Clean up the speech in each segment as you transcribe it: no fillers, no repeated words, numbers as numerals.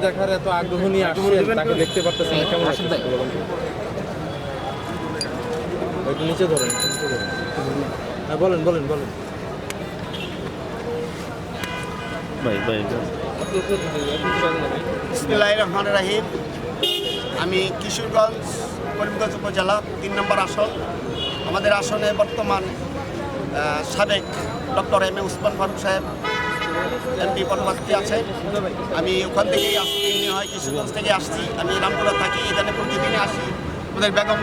দেখার এত আগ্রহ নিয়ে আসছেন, তাকে দেখতে পারতেছেন না, কেমন লাগছে বলুন তো? একটু নিচে ধরেন। হ্যাঁ, বলেন বলেন বলেন। বিসমিল্লাহির রহমানির রহিম। আমি কিশোরগঞ্জ করিমগঞ্জ উপজেলা 3 নম্বর আসন। আমাদের আসনে বর্তমান সাবেক doctor M A Usman Faruk সাহেব এমপি পদপ্রার্থী আছে। আমি ওখান থেকেই আসছি, হয় কিশোরগঞ্জ থেকে আসছি। আমি রামপুরা থাকি, এখানে প্রতিদিনে আসি আমাদের বেগম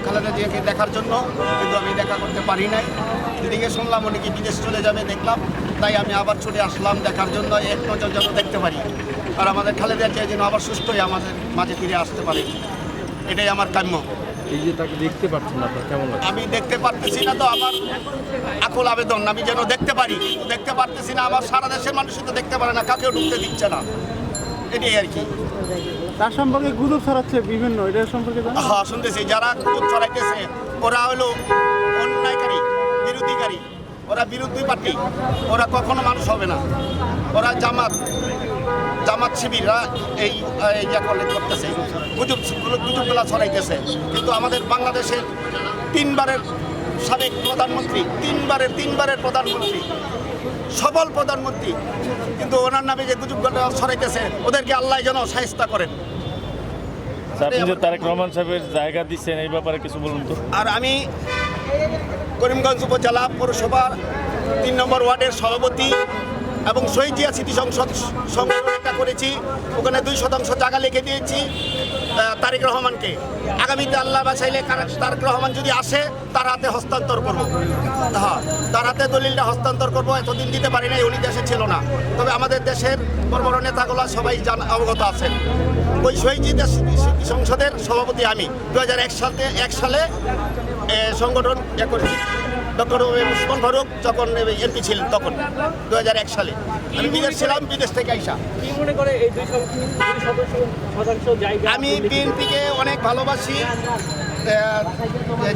খালেদা জিয়াকে দেখার জন্য, কিন্তু আমি দেখা করতে পারি নাই। এদিকে শুনলাম অনেকে বিদেশ চলে যাবে, দেখলাম, তাই আমি আবার ছুটে আসলাম দেখার জন্য, এক নজর যেন দেখতে পারি। আর আমাদের খালেদা জিয়া যেন আবার সুস্থ হয়ে আমাদের মাঝে ফিরে আসতে পারে, এটাই আমার কাম্য। এই যে তাকে দেখতে পাচ্ছেন না, আপনার কেমন লাগছে? আমি দেখতে পারতেছি না, তো আমার আকুল আবেদন আমি যেন দেখতে পারি, কিন্তু দেখতে পারতেছি না। আমার সারা দেশের মানুষই তো দেখতে পারে না, কাকেও ঢুকতে দিচ্ছে না, এটাই আর কি। তার সম্পর্কে গুজব ছড়াচ্ছে বিভিন্ন, এটা সম্পর্কে হ্যাঁ, শুনতেছি যারা গুজব ছড়াইতেছে ওরা হলো অন্যায়কারী, বিরোধীকারী, ওরা বিরোধী পার্টি, ওরা কখনো মানুষ হবে না। ওরা জামাত শিবিররা এই করতেছে, গুজবগুলা ছড়াইতেছে। কিন্তু আমাদের বাংলাদেশের 3 বারের সাবেক প্রধানমন্ত্রী, 3 বারের প্রধানমন্ত্রী, সবল প্রধানমন্ত্রী, কিন্তু ওনার নামে যে গুজবগুলো ছড়াইতেছে, ওদেরকে আল্লাহ যেন শায়েস্তা করেন। আপনি যে তারেক রহমান সাহেবের জায়গা দিচ্ছেন, এই ব্যাপারে কিছু বলুন তো। আর আমি করিমগঞ্জ উপজেলা পৌরসভার 3 নম্বর ওয়ার্ডের সভাপতি এবং শহীদ জিয়া স্মৃতি সংসদ সংগঠনটা করেছি। ওখানে 2% জায়গা লিখে দিয়েছি তারেক রহমানকে। আগামীতে আল্লাহ বাঁচাইলে তারেক রহমান যদি আসে, তার হাতে হস্তান্তর করব। হ্যাঁ, তার হাতে দলিলটা হস্তান্তর করব। এতদিন দিতে পারি নাই, উনি দেশে ছিল না। তবে আমাদের দেশের বড় বড় নেতাগুলো সবাই অবগত আছেন। ওই শহীদ জিয়া স্মৃতি সংসদের সভাপতি আমি 2001 সালে সংগঠন করেছি। ডক্টর উসমান ফারুক যখন এমপি ছিলেন, তখন 2001 সালে আমি বিদেশ ছিলাম, বিদেশ থেকে আইসা। কি মনে করে এই 2% জায়গা? আমি বিএনপিকে অনেক ভালোবাসি,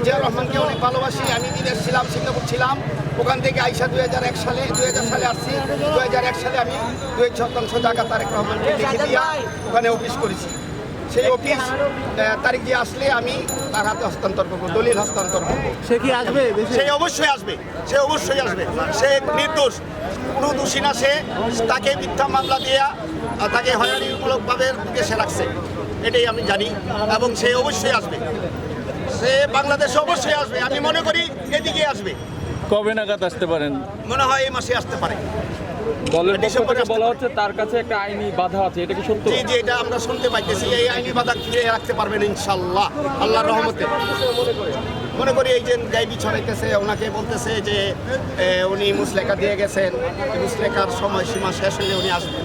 জিয়া রহমানকে অনেক ভালোবাসি। আমি বিদেশ ছিলাম, সিঙ্গাপুর ছিলাম, ওখান থেকে আইসা 2000 সালে আসছি। 2001 সালে আমি 2% জায়গা তারেক রহমানকে লিখে দিয়া ওখানে অফিস করেছি। সেই অফিস তারিখ দিয়ে আসলে আমি তার হাতে হস্তান্তর করবো, দলিল হস্তান্তর করবো। সে কি আসবে? সে অবশ্যই আসবে, সে অবশ্যই আসবে। সে নির্দোষ, কোনো দোষী না। সে তাকে মিথ্যা মামলা দিয়ে তাকে হয়রানিমূলকভাবে দেশে রাখছে, এটাই আমি জানি। এবং সে অবশ্যই আসবে, সে বাংলাদেশে অবশ্যই আসবে। আমি মনে করি এদিকে আসবে। কবে নাগাদ আসতে পারেন? মনে হয় এই মাসে আসতে পারে। দলের পক্ষ থেকে বলা হচ্ছে তার কাছে একটা আইনি বাধা আছে, এটা কি সত্য? জি জি, এটা আমরা শুনতে পাইতেছি। এই আইনি বাধা ফিরিয়ে রাখতে পারবেন ইনশাল্লাহ, আল্লাহর রহমতে। মনে করি এই যে গাইবি ছড়াইতেছে, ওনাকে বলতেছে যে উনি মুসলেখা দিয়ে গেছেন, মুসলেখার সময়সীমা শেষ হলে উনি আসবেন।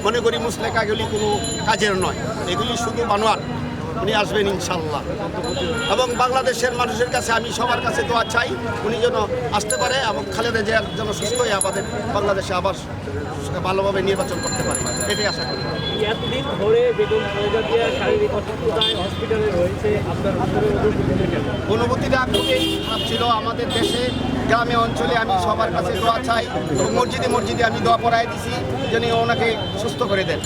মনে করি মুসলেখাগুলি কোনো কাজের নয়, এগুলি শুধু বানোয়ার। উনি আসবেন ইনশাল্লাহ। এবং বাংলাদেশের মানুষের কাছে আমি সবার কাছে দোয়া চাই, উনি যেন আসতে পারে এবং খালেদা জিয়ার যেন সুস্থ হয়ে আমাদের বাংলাদেশে আবার ভালোভাবে নির্বাচন করতে পারে, এটাই আশা করি। এতদিন ধরে বেগম খালেদা জিয়া শারীরিক অসুস্থতায় হসপিটালে রয়েছে, আপনার অনুভূতিটা খুবই খারাপ ছিল। আমাদের দেশে গ্রামে অঞ্চলে আমি সবার কাছে দোয়া চাই এবং মসজিদে আমি দোয়া পড়াই দিছি যেন ওনাকে সুস্থ করে দেন।